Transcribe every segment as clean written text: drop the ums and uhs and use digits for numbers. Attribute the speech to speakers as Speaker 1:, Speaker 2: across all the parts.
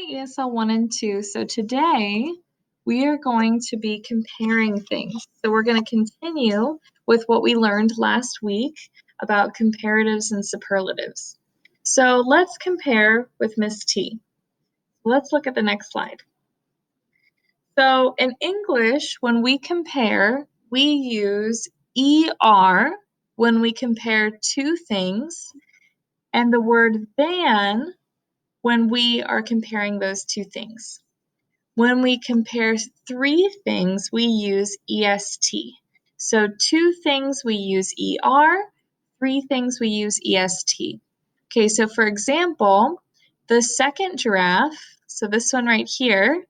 Speaker 1: Hi, ESL 1 and 2. So today we are going to be comparing things. So we're going to continue with what we learned last week about comparatives and superlatives. So let's compare with Miss T. Let's look at the next slide. So in English, when we compare, we use ER when we compare two things, and the word than when we are comparing those two things. When we compare three things, we use EST. So two things we use ER, three things we use EST. Okay, so for example, the second giraffe, so this one right here,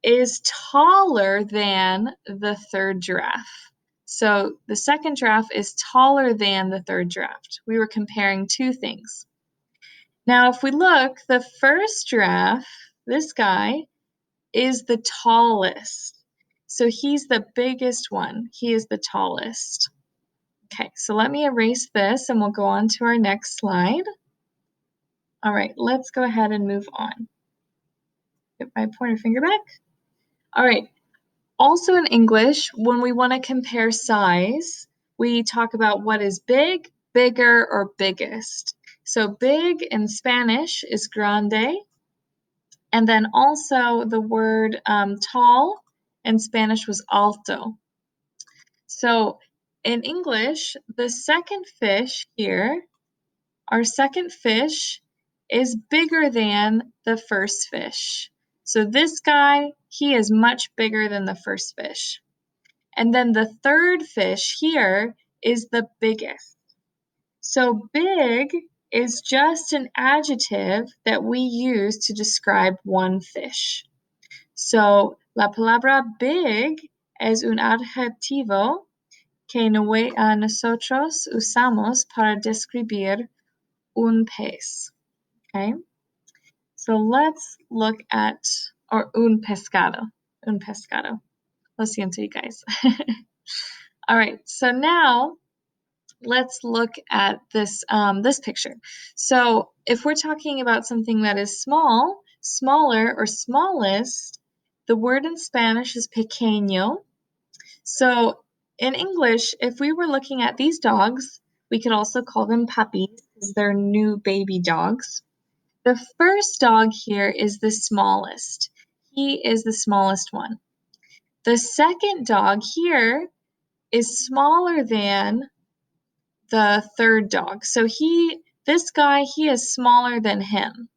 Speaker 1: is taller than the third giraffe. So the second giraffe is taller than the third giraffe. We were comparing two things. Now, if we look, the first giraffe, this guy, is the tallest. So he's the biggest one. He is the tallest. Okay, so let me erase this and we'll go on to our next slide. All right, let's go ahead and move on. Get my pointer finger back. All right, also in English, when we want to compare size, we talk about what is big, bigger, or biggest. So big in Spanish is grande. And then also the word tall in Spanish was alto. So in English, the second fish here, our second fish is bigger than the first fish. So this guy, he is much bigger than the first fish. And then the third fish here is the biggest. So big is just an adjective that we use to describe one fish. So la palabra big es un adjetivo que nosotros usamos para describir un pez. Okay? So let's look at, or un pescado. Un pescado. Lo siento, you guys. All right, so now let's look at this, this picture. So if we're talking about something that is small, smaller, or smallest, the word in Spanish is pequeño. So in English, if we were looking at these dogs, we could also call them puppies because they're new baby dogs. The first dog here is the smallest. He is the smallest one. The second dog here is smaller than the third dog. So this guy, he is smaller than him.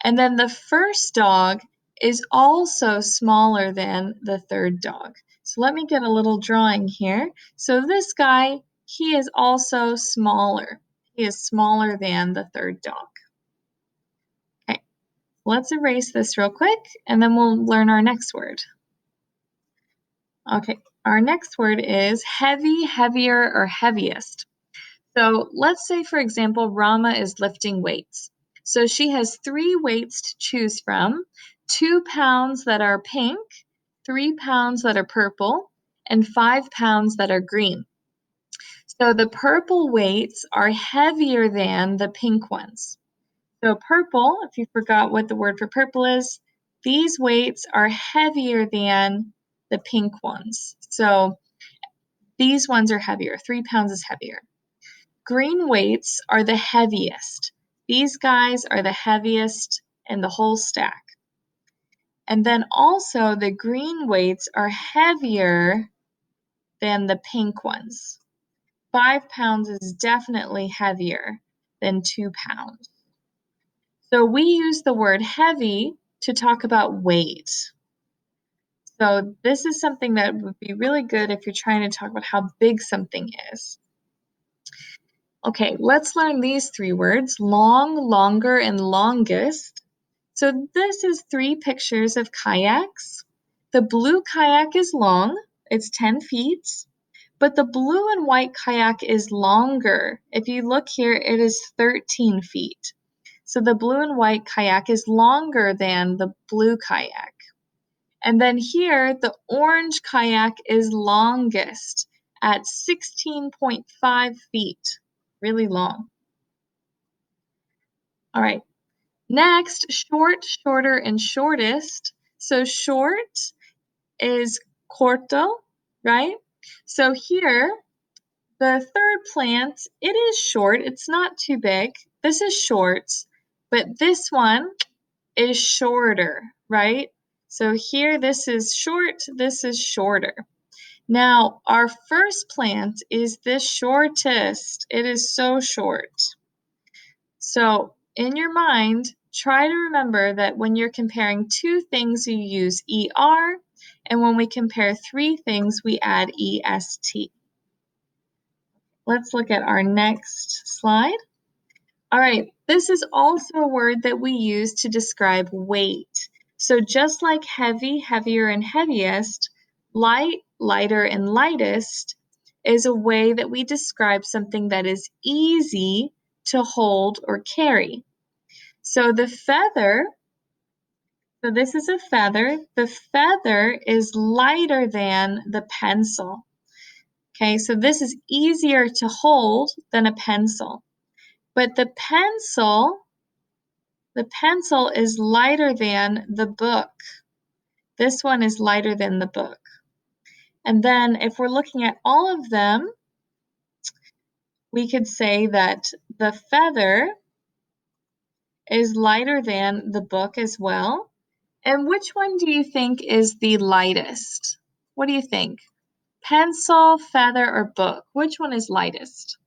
Speaker 1: And then the first dog is also smaller than the third dog. So let me get a little drawing here. So this guy, he is also smaller. He is smaller than the third dog. Okay, let's erase this real quick and then we'll learn our next word. Okay, our next word is heavy, heavier, or heaviest. So let's say, for example, Rama is lifting weights. So she has 3 weights to choose from, 2 pounds that are pink, 3 pounds that are purple, and 5 pounds that are green. So the purple weights are heavier than the pink ones. So purple, if you forgot what the word for purple is, these weights are heavier than the pink ones. So these ones are heavier. 3 pounds is heavier. Green weights are the heaviest. These guys are the heaviest in the whole stack. And then also the green weights are heavier than the pink ones. 5 pounds is definitely heavier than 2 pounds. So we use the word heavy to talk about weight. So this is something that would be really good if you're trying to talk about how big something is. Okay, let's learn these 3 words, long, longer, and longest. So this is 3 pictures of kayaks. The blue kayak is long, it's 10 feet, but the blue and white kayak is longer. If you look here, it is 13 feet. So the blue and white kayak is longer than the blue kayak. And then here, the orange kayak is longest at 16.5 feet. Really long. All right, Next, short, shorter, and shortest. So short is corto, right? So here, the third plant, it is short. It's not too big. This is short, but this one is shorter, right? So here, this is short, this is shorter. Now, our first plant is the shortest. It is so short. So, in your mind, try to remember that when you're comparing two things, you use ER, and when we compare three things, we add EST. Let's look at our next slide. All right, this is also a word that we use to describe weight. So just like heavy, heavier, and heaviest, light, lighter, and lightest is a way that we describe something that is easy to hold or carry. So the feather, so this is a feather. The feather is lighter than the pencil. Okay, so this is easier to hold than a pencil. But the pencil is lighter than the book. This one is lighter than the book. And then if we're looking at all of them, we could say that the feather is lighter than the book as well. And which one do you think is the lightest? What do you think? Pencil, feather, or book? Which one is lightest?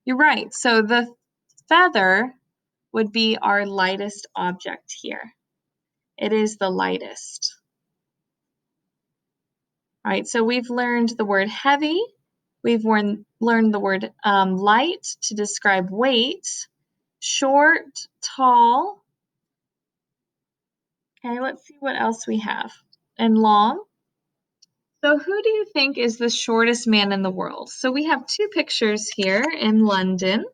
Speaker 1: You're right. So the feather would be our lightest object here. It is the lightest. All right, so we've learned the word heavy. We've learned the word light to describe weight, short, tall. Okay, let's see what else we have. And long. So who do you think is the shortest man in the world? So we have two pictures here in London.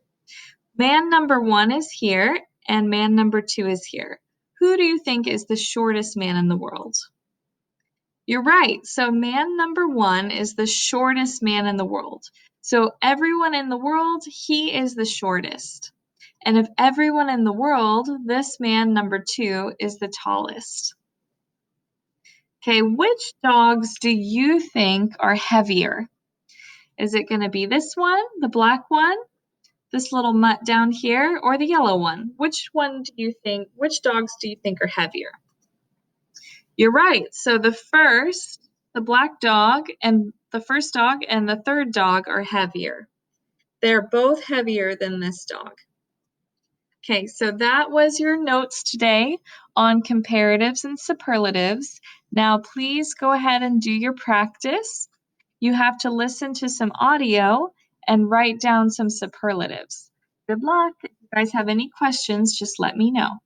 Speaker 1: Man number 1 is here, and man number 2 is here. Who do you think is the shortest man in the world? You're right. So man number 1 is the shortest man in the world. So everyone in the world, he is the shortest. And of everyone in the world, this man number 2 is the tallest. Okay, which dogs do you think are heavier? Is it going to be this one, the black one, this little mutt down here, or the yellow one? Which dogs do you think are heavier? You're right. So the black dog and the first dog and the third dog are heavier. They're both heavier than this dog. Okay, so that was your notes today on comparatives and superlatives. Now, please go ahead and do your practice. You have to listen to some audio and write down some superlatives. Good luck. If you guys have any questions, just let me know.